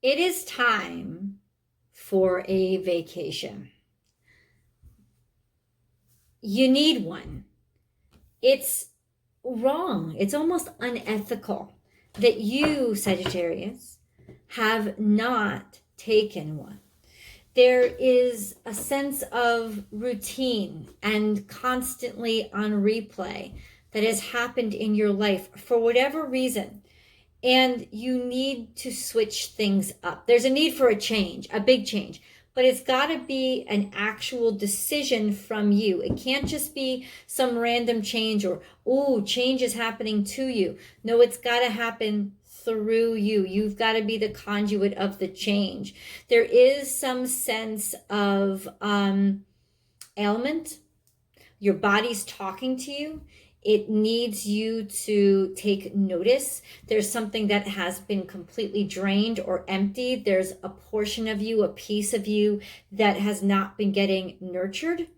It is time for a vacation. You need one. It's wrong. It's almost unethical that you, Sagittarius, have not taken one. There is a sense of routine and constantly on replay that has happened in your life for whatever reason. And you need to switch things up. There's a need for a change, a big change, but it's got to be an actual decision from you. It can't just be some random change or, oh, change is happening to you. No, it's got to happen through you. You've got to be the conduit of the change. There is some sense of ailment. Your body's talking to you. It needs you to take notice. There's something that has been completely drained or emptied. There's a portion of you, a piece of you that has not been getting nurtured.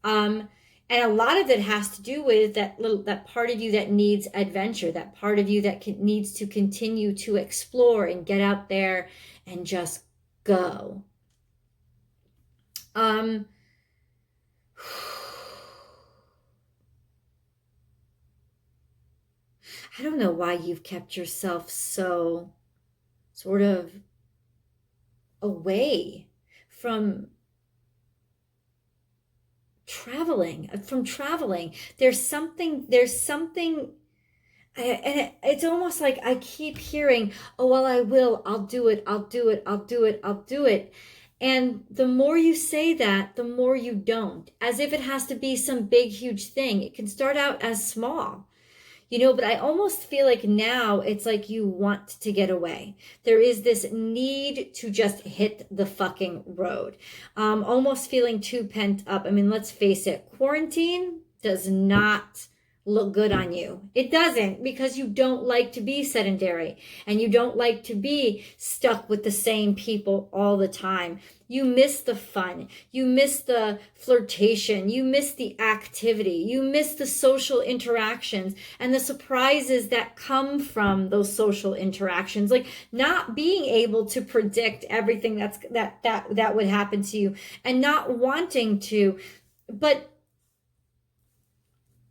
And a lot of it has to do with that part of you that needs adventure, that part of you that needs to continue to explore and get out there and just go. I don't know why you've kept yourself so sort of away from traveling. There's something, and it's almost like I keep hearing, oh, well, I'll do it. And the more you say that, the more you don't, as if it has to be some big, huge thing. It can start out as small. But I almost feel like now it's like you want to get away. There is this need to just hit the fucking road. Almost feeling too pent up. I mean, let's face it, quarantine does not look good on you. It doesn't, because you don't like to be sedentary and you don't like to be stuck with the same people all the time. You miss the fun. You miss the flirtation. You miss the activity. You miss the social interactions and the surprises that come from those social interactions. Like not being able to predict everything that would happen to you and not wanting to, but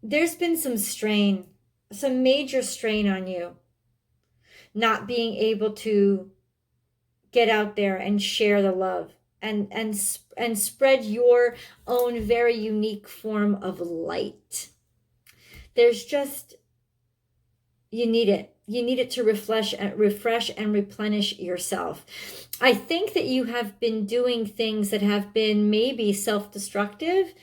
there's been some major strain on you, not being able to get out there and share the love and spread your own very unique form of light. There's just, you need it. You need it to refresh and replenish yourself. I think that you have been doing things that have been maybe self-destructive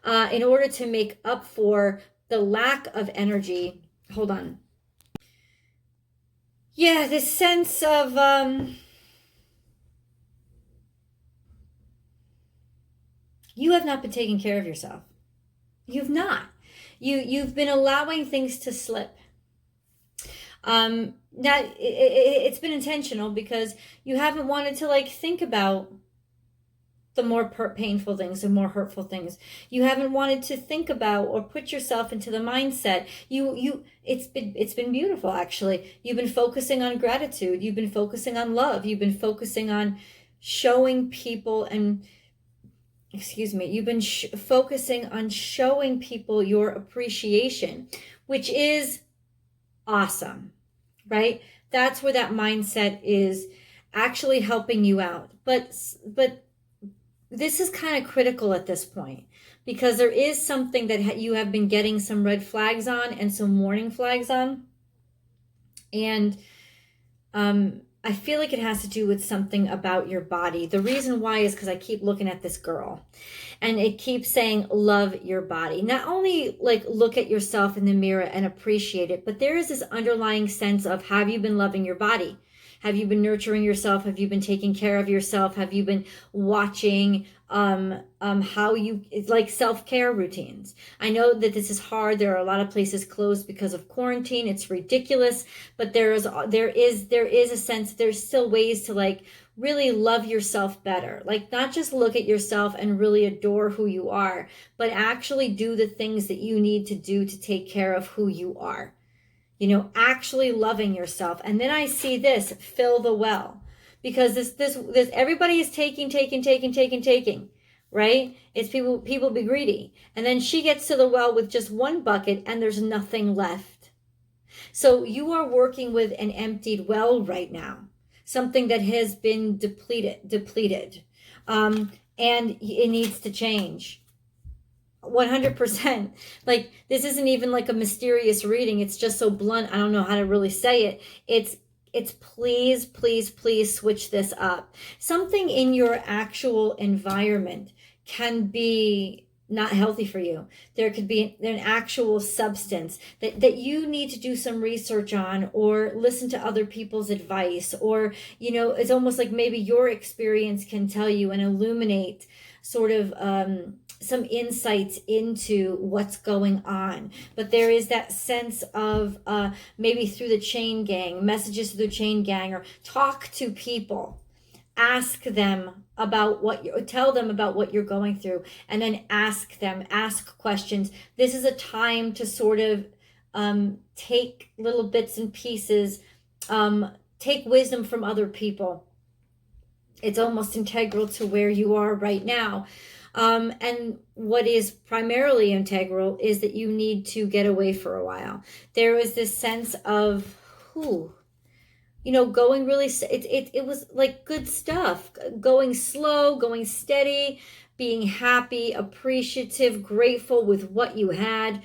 in order to make up for the lack of energy. Hold on. Yeah, this sense of you have not been taking care of yourself. You've not. You've been allowing things to slip. Now it's been intentional because you haven't wanted to think about the more painful things, the more hurtful things. You haven't wanted to think about or put yourself into the mindset. It's been beautiful, actually. You've been focusing on gratitude. You've been focusing on love. You've been focusing on showing people you've been focusing on showing people your appreciation, which is awesome, right? That's where that mindset is actually helping you out. But this is kind of critical at this point because there is something that you have been getting some red flags on and some warning flags on. And I feel like it has to do with something about your body. The reason why is because I keep looking at this girl and it keeps saying, love your body. Not only look at yourself in the mirror and appreciate it, but there is this underlying sense of, have you been loving your body? Have you been nurturing yourself? Have you been taking care of yourself? Have you been watching how you self-care routines? I know that this is hard. There are a lot of places closed because of quarantine. It's ridiculous, but there is a sense there's still ways to really love yourself better. Not just look at yourself and really adore who you are, but actually do the things that you need to do to take care of who you are. Actually loving yourself. And then I see this, fill the well. because this everybody is taking, right? It's people be greedy. And then she gets to the well with just one bucket and there's nothing left. So you are working with an emptied well right now, something that has been depleted. And it needs to change. 100%. Like, this isn't even like a mysterious reading. It's just so blunt. I don't know how to really say it. It's please, please, please switch this up. Something in your actual environment can be not healthy for you. There could be an actual substance that you need to do some research on, or listen to other people's advice, or, it's almost like maybe your experience can tell you and illuminate sort of some insights into what's going on. But there is that sense of maybe through the chain gang, messages through the chain gang, or talk to people. Ask them about tell them about what you're going through, and then ask questions. This is a time to sort of take little bits and pieces, take wisdom from other people. It's almost integral to where you are right now. And what is primarily integral is that you need to get away for a while. There was this sense of, going really, it was like good stuff, going slow, going steady, being happy, appreciative, grateful with what you had,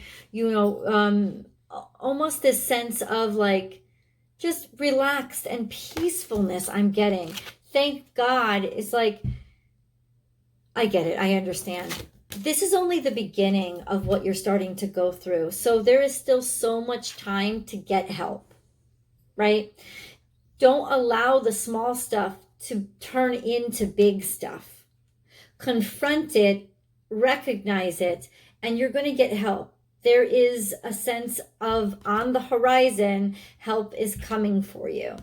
almost this sense of like just relaxed and peacefulness I'm getting. Thank God. It's like, I get it. I understand. This is only the beginning of what you're starting to go through. So there is still so much time to get help, right? Don't allow the small stuff to turn into big stuff. Confront it, recognize it, and you're going to get help. There is a sense of, on the horizon, help is coming for you.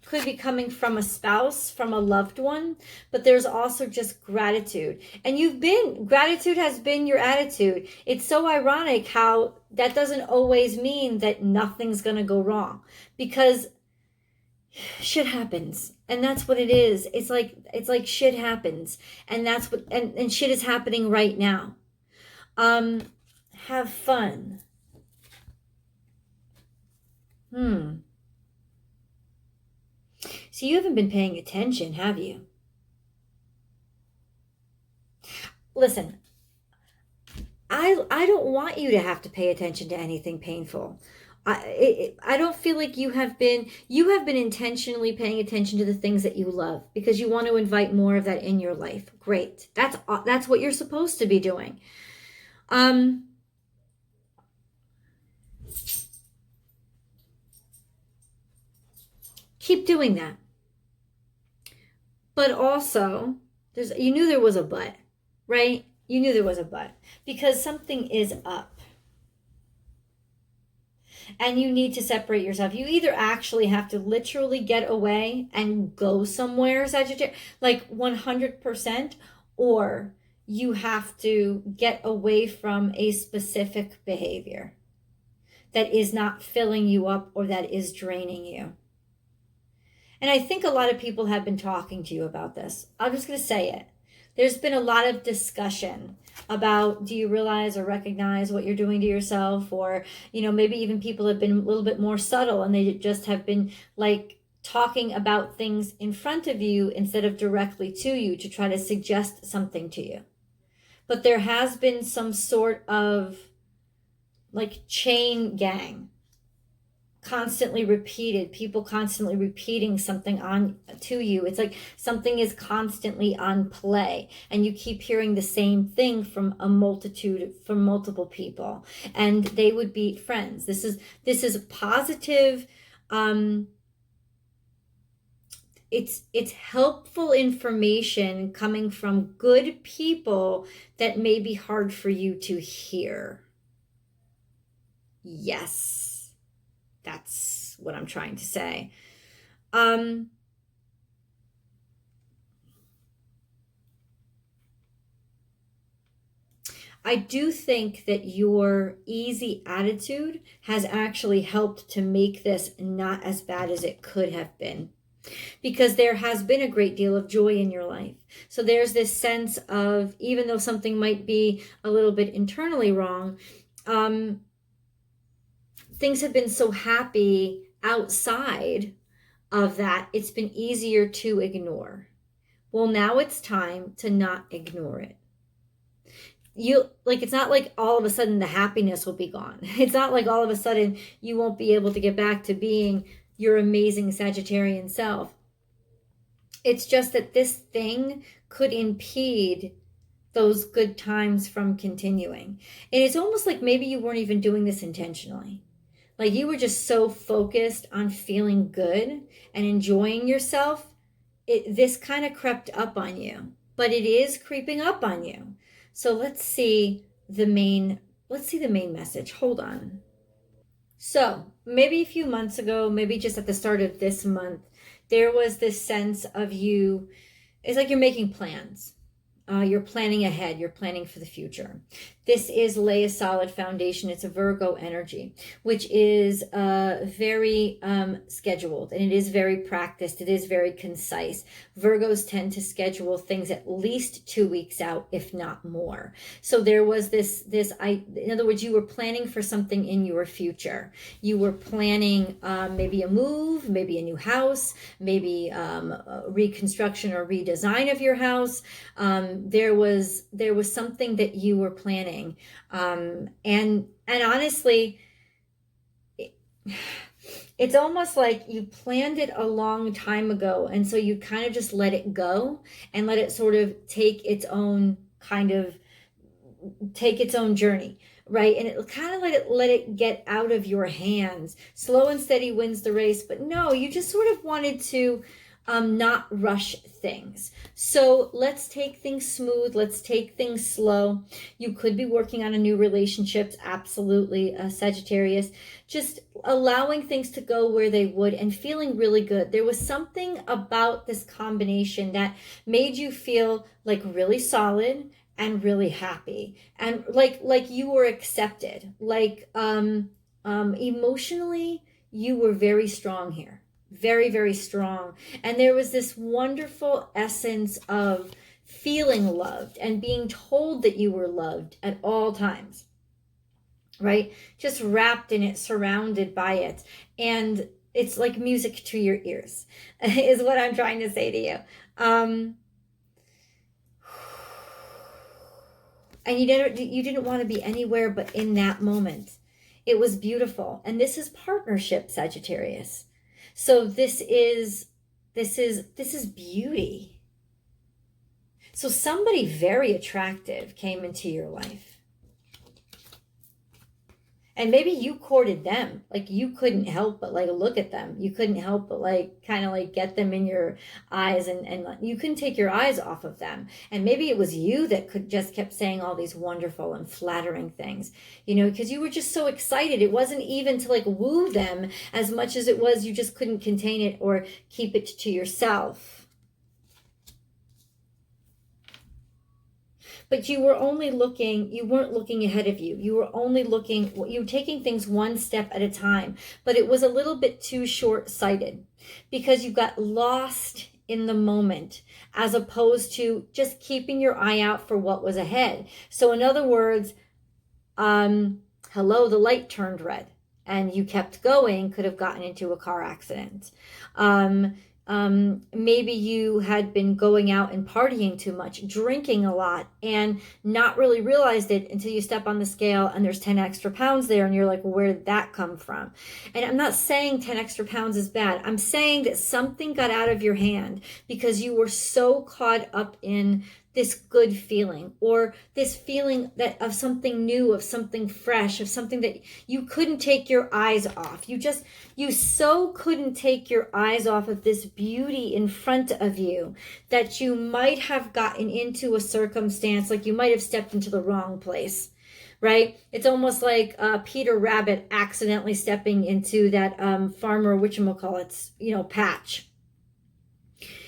Could be coming from a spouse, from a loved one, but there's also just gratitude. And gratitude has been your attitude. It's so ironic how that doesn't always mean that nothing's going to go wrong, because shit happens. And that's what it is. It's like shit happens. And that's what, and shit is happening right now. Have fun. So you haven't been paying attention, have you? Listen, I don't want you to have to pay attention to anything painful. I don't feel like you have been intentionally paying attention to the things that you love, because you want to invite more of that in your life. Great. That's what you're supposed to be doing. Keep doing that. But also, you knew there was a but, right? You knew there was a but, because something is up. And you need to separate yourself. You either actually have to literally get away and go somewhere, Sagittarius, like 100%, or you have to get away from a specific behavior that is not filling you up or that is draining you. And I think a lot of people have been talking to you about this. I'm just going to say it. There's been a lot of discussion about, do you realize or recognize what you're doing to yourself? Or, maybe even people have been a little bit more subtle, and they just have been like talking about things in front of you instead of directly to you to try to suggest something to you. But there has been some sort of like chain gang, people constantly repeating something on to you. It's like something is constantly on play, and you keep hearing the same thing from multiple people, and they would be friends. This is positive. It's helpful information coming from good people that may be hard for you to hear. Yes. That's what I'm trying to say. I do think that your easy attitude has actually helped to make this not as bad as it could have been. because there has been a great deal of joy in your life. So there's this sense of, even though something might be a little bit internally wrong, things have been so happy outside of that, it's been easier to ignore. Well, now it's time to not ignore it. It's not like all of a sudden the happiness will be gone. It's not like all of a sudden you won't be able to get back to being your amazing Sagittarian self. It's just that this thing could impede those good times from continuing. And it's almost like maybe you weren't even doing this intentionally. Like you were just so focused on feeling good and enjoying yourself. This kind of crept up on you, but it is creeping up on you. So let's see the main message. Hold on. So maybe a few months ago, maybe just at the start of this month, there was this sense of you, it's like you're making plans. You're planning ahead. You're planning for the future. This is lay a solid foundation. It's a Virgo energy, which is very scheduled, and it is very practiced. It is very concise. Virgos tend to schedule things at least 2 weeks out, if not more. So there was in other words, you were planning for something in your future. You were planning maybe a move, maybe a new house, maybe a reconstruction or redesign of your house. There was something that you were planning, and honestly, it's almost like you planned it a long time ago, and so you kind of just let it go and let it sort of take its own journey, right? And it kind of let it get out of your hands. Slow and steady wins the race, but no, you just sort of wanted to not rush things. So let's take things smooth. Let's take things slow. You could be working on a new relationship. Absolutely, Sagittarius. Just allowing things to go where they would and feeling really good. There was something about this combination that made you feel like really solid and really happy, and like you were accepted. Like emotionally, you were very strong here. Very, very strong. And there was this wonderful essence of feeling loved and being told that you were loved at all times, right? Just wrapped in it, surrounded by it. And it's like music to your ears is what I'm trying to say to you. And you didn't want to be anywhere but in that moment. It was beautiful. And this is partnership, Sagittarius. So this is beauty. So somebody very attractive came into your life. And maybe you courted them. Like you couldn't help but like look at them. You couldn't help but like kind of like get them in your eyes, and you couldn't take your eyes off of them. And maybe it was you that just kept saying all these wonderful and flattering things, because you were just so excited. It wasn't even to like woo them as much as it was you just couldn't contain it or keep it to yourself. But you weren't looking ahead of you. You were taking things one step at a time, but it was a little bit too short-sighted because you got lost in the moment as opposed to just keeping your eye out for what was ahead. So in other words, the light turned red and you kept going, could have gotten into a car accident. Maybe you had been going out and partying too much, drinking a lot, and not really realized it until you step on the scale and there's 10 extra pounds there and you're like, well, where did that come from? And I'm not saying 10 extra pounds is bad. I'm saying that something got out of your hand because you were so caught up in this good feeling, or this feeling that of something new, of something fresh, of something that you couldn't take your eyes off. You so couldn't take your eyes off of this beauty in front of you that you might have gotten into a circumstance, like you might have stepped into the wrong place, right? It's almost like Peter Rabbit accidentally stepping into that farmer, whatchamacallits, patch.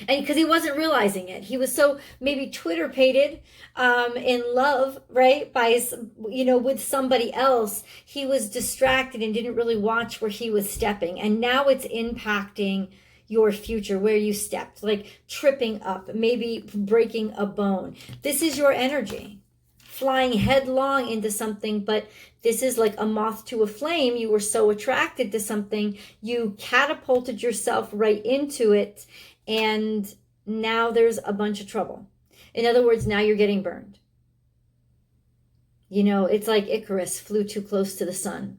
And because he wasn't realizing it, he was so maybe Twitter-pated in love, right, by with somebody else, he was distracted and didn't really watch where he was stepping, and now it's impacting your future, where you stepped, like tripping up, maybe breaking a bone. This is your energy, flying headlong into something, but this is like a moth to a flame. You were so attracted to something, you catapulted yourself right into it, and now there's a bunch of trouble. In other words, now you're getting burned. You know, it's like Icarus flew too close to the sun.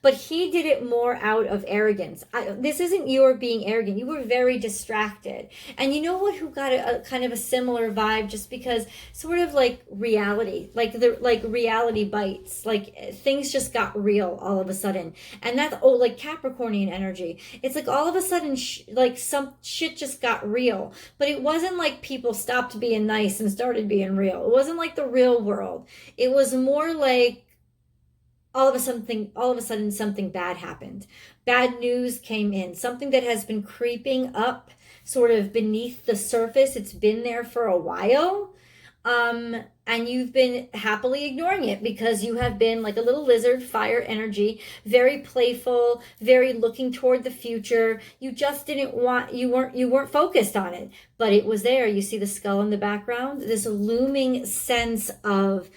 But he did it more out of arrogance. This isn't your being arrogant. You were very distracted. And you know what, who got a kind of a similar vibe, just because sort of like reality, like reality bites, like things just got real all of a sudden. And that's, like Capricornian energy. It's like all of a sudden, like some shit just got real. But it wasn't like people stopped being nice and started being real. It wasn't like the real world. It was more like, all of a sudden something bad happened. Bad news came in. Something that has been creeping up sort of beneath the surface. It's been there for a while. And you've been happily ignoring it because you have been like a little lizard, fire energy, very playful, very looking toward the future. You just didn't want, you weren't focused on it, but it was there. You see the skull in the background, this looming sense of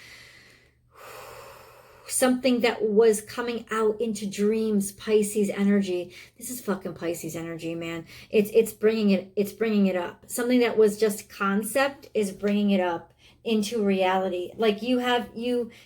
something that was coming out into dreams. Pisces energy. This is fucking Pisces energy, man. It's bringing it up. Something that was just concept is bringing it up into reality. Like you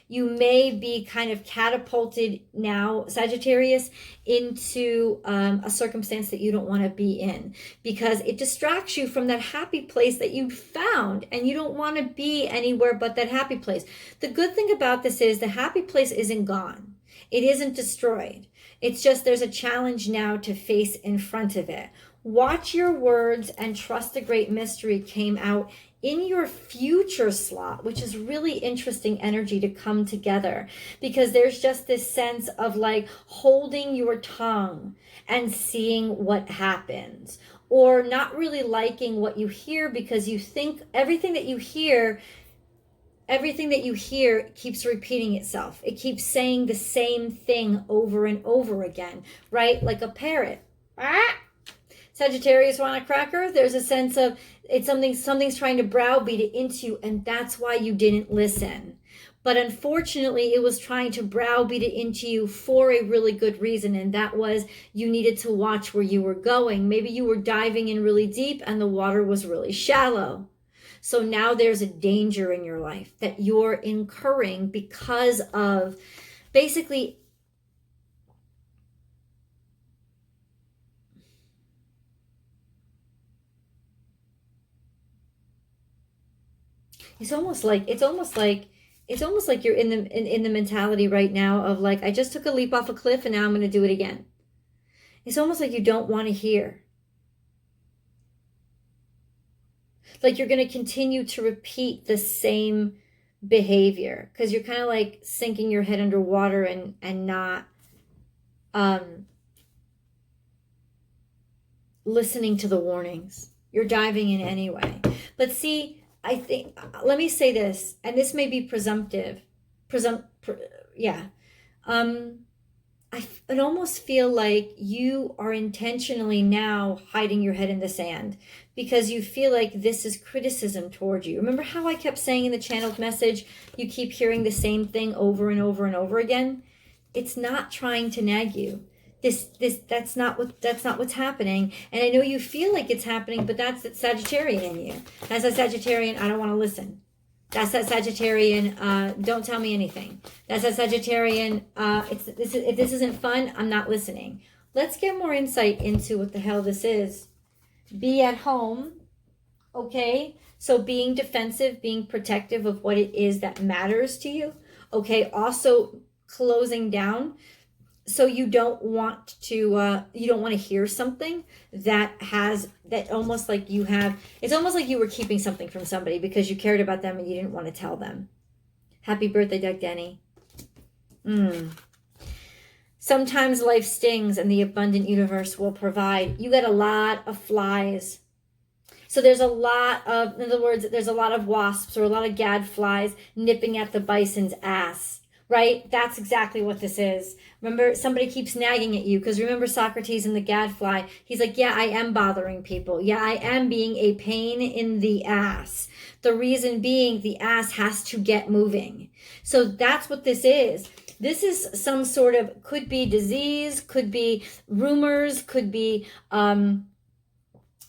may be kind of catapulted now, Sagittarius, into a circumstance that you don't want to be in, because it distracts you from that happy place that you found, and you don't want to be anywhere but that happy place. The good thing about this is the happy place isn't gone. It isn't destroyed. It's just there's a challenge now to face in front of it. Watch your words and trust the great mystery came out in your future slot, which is really interesting energy to come together, because there's just this sense of like holding your tongue and seeing what happens, or not really liking what you hear because you think everything that you hear keeps repeating itself. It keeps saying the same thing over and over again, right? Like a parrot. Sagittarius, want a cracker? There's a sense of it's something's trying to browbeat it into you, and that's why you didn't listen. But unfortunately, it was trying to browbeat it into you for a really good reason, and that was you needed to watch where you were going. Maybe you were diving in really deep and the water was really shallow. So now there's a danger in your life that you're incurring because of basically it's almost like you're in the mentality right now of like, I just took a leap off a cliff and now I'm going to do it again. It's almost like you don't want to hear. Like you're going to continue to repeat the same behavior because you're kind of like sinking your head underwater and not listening to the warnings. You're diving in anyway. But see, I think, let me say this, and this may be presumptive. I almost feel like you are intentionally now hiding your head in the sand because you feel like this is criticism toward you. Remember how I kept saying in the channeled message, you keep hearing the same thing over and over and over again? It's not trying to nag you. That's not what's happening. And I know you feel like it's happening, but that's the Sagittarian in you. That's a Sagittarian, I don't want to listen. That's that Sagittarian, don't tell me anything. That's that Sagittarian, if this isn't fun, I'm not listening. Let's get more insight into what the hell this is. Be at home, okay? So being defensive, being protective of what it is that matters to you. Okay, also closing down. So you don't want to hear something that almost like you have, it's almost like you were keeping something from somebody because you cared about them and you didn't want to tell them. Happy birthday, Doug Denny. Sometimes life stings and the abundant universe will provide. You got a lot of flies. So there's a lot of, in other words, there's a lot of wasps or a lot of gadflies nipping at the bison's ass. right? That's exactly what this is. Remember, somebody keeps nagging at you, because remember Socrates and the gadfly. He's like, yeah, I am bothering people. Yeah, I am being a pain in the ass. The reason being, the ass has to get moving. So that's what this is. This is some sort of, could be disease, could be rumors, could be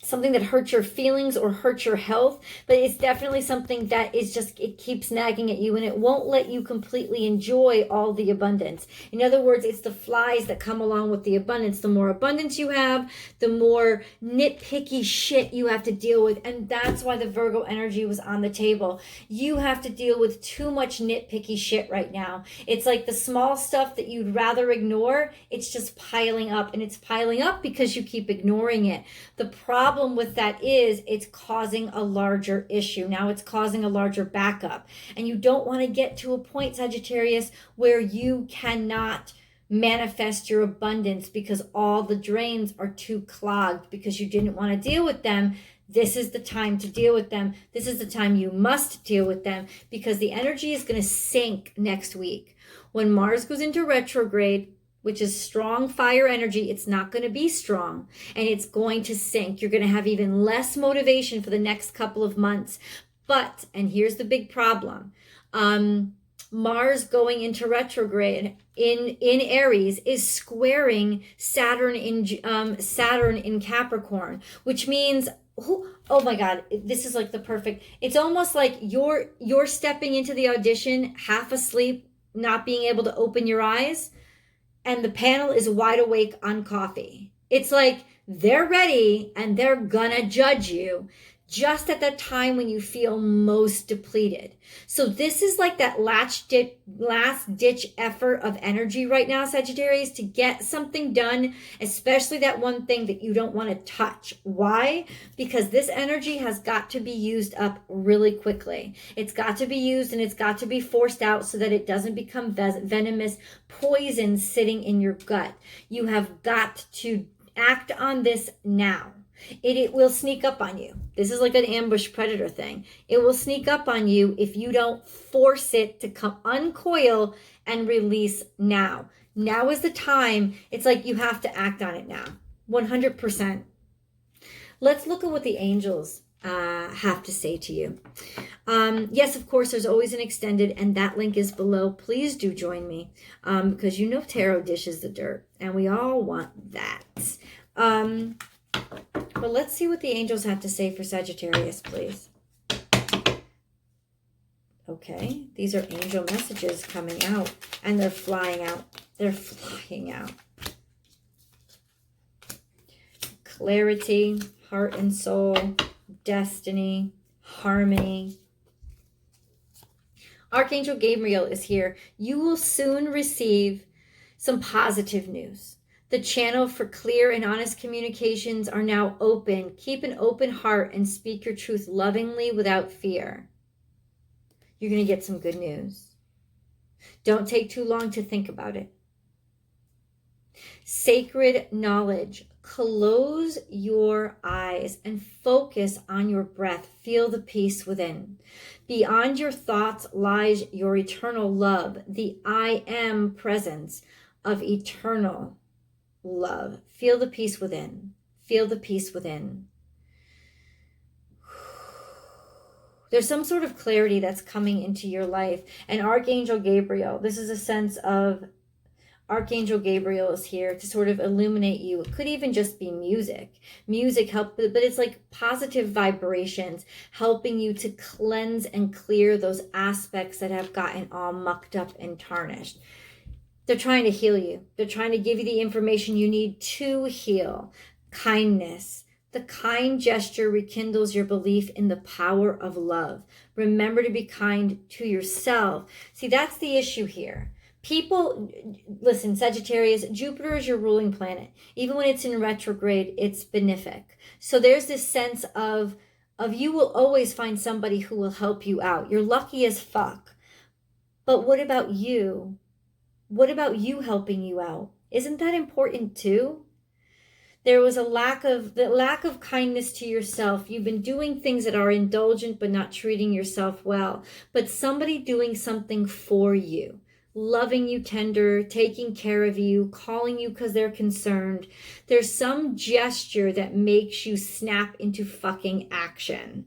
something that hurts your feelings or hurts your health, but it's definitely something that is just, it keeps nagging at you, and it won't let you completely enjoy all the abundance. In other words, it's the flies that come along with the abundance. The more abundance you have, the more nitpicky shit you have to deal with. And that's why the Virgo energy was on the table. You have to deal with too much nitpicky shit right now. It's like the small stuff that you'd rather ignore, it's just piling up, and it's piling up because you keep ignoring it. The problem with that is it's causing a larger issue. Now it's causing a larger backup. And you don't want to get to a point, Sagittarius, where you cannot manifest your abundance because all the drains are too clogged, because you didn't want to deal with them. This is the time to deal with them. This is the time you must deal with them, because the energy is going to sink next week. When Mars goes into retrograde, which is strong fire energy, it's not going to be strong, and it's going to sink. You're going to have even less motivation for the next couple of months. But, and here's the big problem, Mars going into retrograde in Aries is squaring Saturn in Capricorn, which means, oh my God, this is like the perfect, it's almost like you're stepping into the audition half asleep, not being able to open your eyes, and the panel is wide awake on coffee. It's like they're ready and they're gonna judge you just at that time when you feel most depleted. So this is like that last ditch effort of energy right now, Sagittarius, to get something done, especially that one thing that you don't want to touch. Why? Because this energy has got to be used up really quickly. It's got to be used, and it's got to be forced out so that it doesn't become venomous poison sitting in your gut. You have got to act on this now. It will sneak up on you. This is like an ambush predator thing. It will sneak up on you if you don't force it to come uncoil and release now. Now is the time. It's like you have to act on it now. 100%. Let's look at what the angels have to say to you. Yes, of course, there's always an extended, and that link is below. Please do join me, because you know tarot dishes the dirt, and we all want that. But let's see what the angels have to say for Sagittarius, please. Okay, these are angel messages coming out, and they're flying out. They're flying out. Clarity, heart and soul, destiny, harmony. Archangel Gabriel is here. You will soon receive some positive news. The channel for clear and honest communications are now open. Keep an open heart and speak your truth lovingly without fear. You're going to get some good news. Don't take too long to think about it. Sacred knowledge. Close your eyes and focus on your breath. Feel the peace within. Beyond your thoughts lies your eternal love, the I am presence of eternal love. Feel the peace within. Feel the peace within. There's some sort of clarity that's coming into your life. And Archangel Gabriel, this is a sense of Archangel Gabriel is here to sort of illuminate you. It could even just be music. Music help, but it's like positive vibrations helping you to cleanse and clear those aspects that have gotten all mucked up and tarnished. They're trying to heal you. They're trying to give you the information you need to heal. Kindness. The kind gesture rekindles your belief in the power of love. Remember to be kind to yourself. See, that's the issue here. People, listen, Sagittarius, Jupiter is your ruling planet. Even when it's in retrograde, it's benefic. So there's this sense of you will always find somebody who will help you out. You're lucky as fuck. But what about you? What about you helping you out? Isn't that important too? There was the lack of kindness to yourself. You've been doing things that are indulgent but not treating yourself well. But somebody doing something for you, loving you tender, taking care of you, calling you because they're concerned. There's some gesture that makes you snap into fucking action.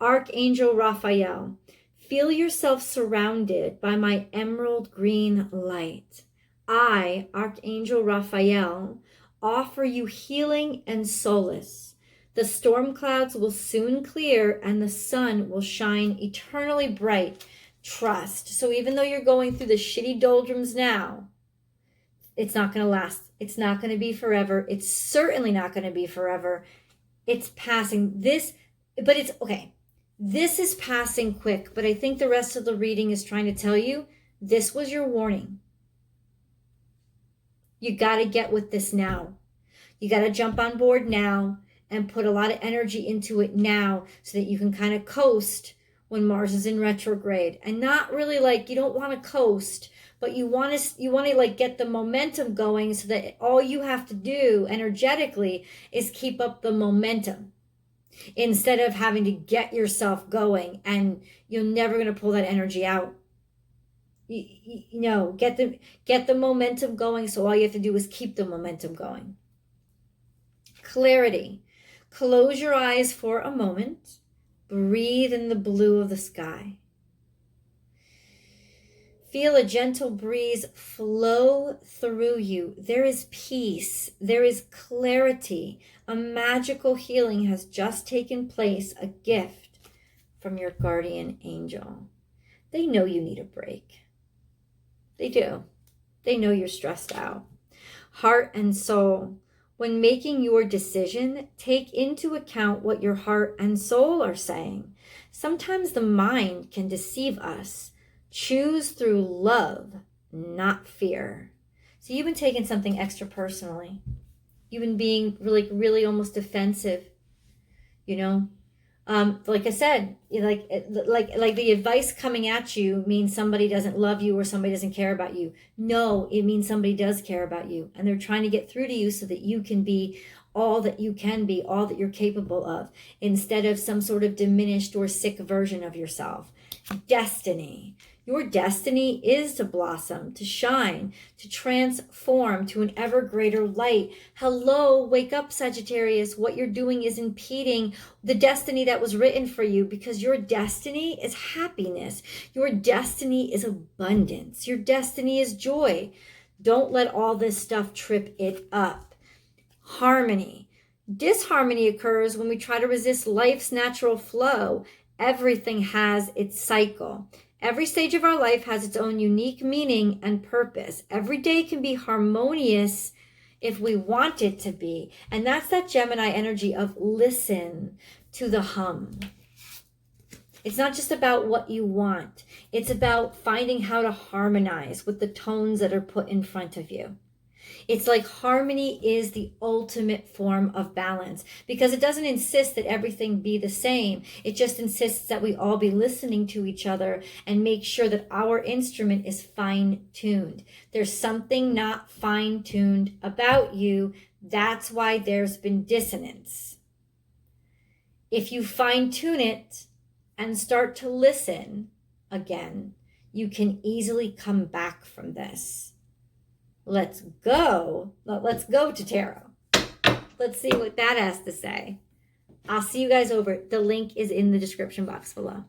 Archangel Raphael, feel yourself surrounded by my emerald green light. I, Archangel Raphael, offer you healing and solace. The storm clouds will soon clear and the sun will shine eternally bright. Trust. So even though you're going through the shitty doldrums now, it's not going to last. It's not going to be forever. It's certainly not going to be forever. It's passing. But it's okay. This is passing quick, but I think the rest of the reading is trying to tell you this was your warning. You got to get with this now. You got to jump on board now and put a lot of energy into it now so that you can kind of coast when Mars is in retrograde. And not really like, you don't want to coast, but you want to like get the momentum going so that all you have to do energetically is keep up the momentum instead of having to get yourself going, and you're never going to pull that energy out. Get the momentum going, so all you have to do is keep the momentum going. Clarity. Close your eyes for a moment. Breathe in the blue of the sky. Feel a gentle breeze flow through you. There is peace. There is clarity. A magical healing has just taken place, a gift from your guardian angel. They know you need a break. They do. They know you're stressed out. Heart and soul. When making your decision, take into account what your heart and soul are saying. Sometimes the mind can deceive us. Choose through love, not fear. So you've been taking something extra personally. You've been being really almost defensive, like I said, like the advice coming at you means somebody doesn't love you or somebody doesn't care about you. No, it means somebody does care about you, and they're trying to get through to you so that you can be all that you can be, all that you're capable of, instead of some sort of diminished or sick version of yourself. Destiny. Your destiny is to blossom, to shine, to transform to an ever greater light. Hello, wake up, Sagittarius. What you're doing is impeding the destiny that was written for you, because your destiny is happiness. Your destiny is abundance. Your destiny is joy. Don't let all this stuff trip it up. Harmony. Disharmony occurs when we try to resist life's natural flow. Everything has its cycle. Every stage of our life has its own unique meaning and purpose. Every day can be harmonious if we want it to be. And that's that Gemini energy of listen to the hum. It's not just about what you want. It's about finding how to harmonize with the tones that are put in front of you. It's like harmony is the ultimate form of balance, because it doesn't insist that everything be the same. It just insists that we all be listening to each other and make sure that our instrument is fine-tuned. There's something not fine-tuned about you. That's why there's been dissonance. If you fine-tune it and start to listen again, you can easily come back from this. Let's go to tarot. Let's see what that has to say. I'll see you guys over. The link is in the description box below.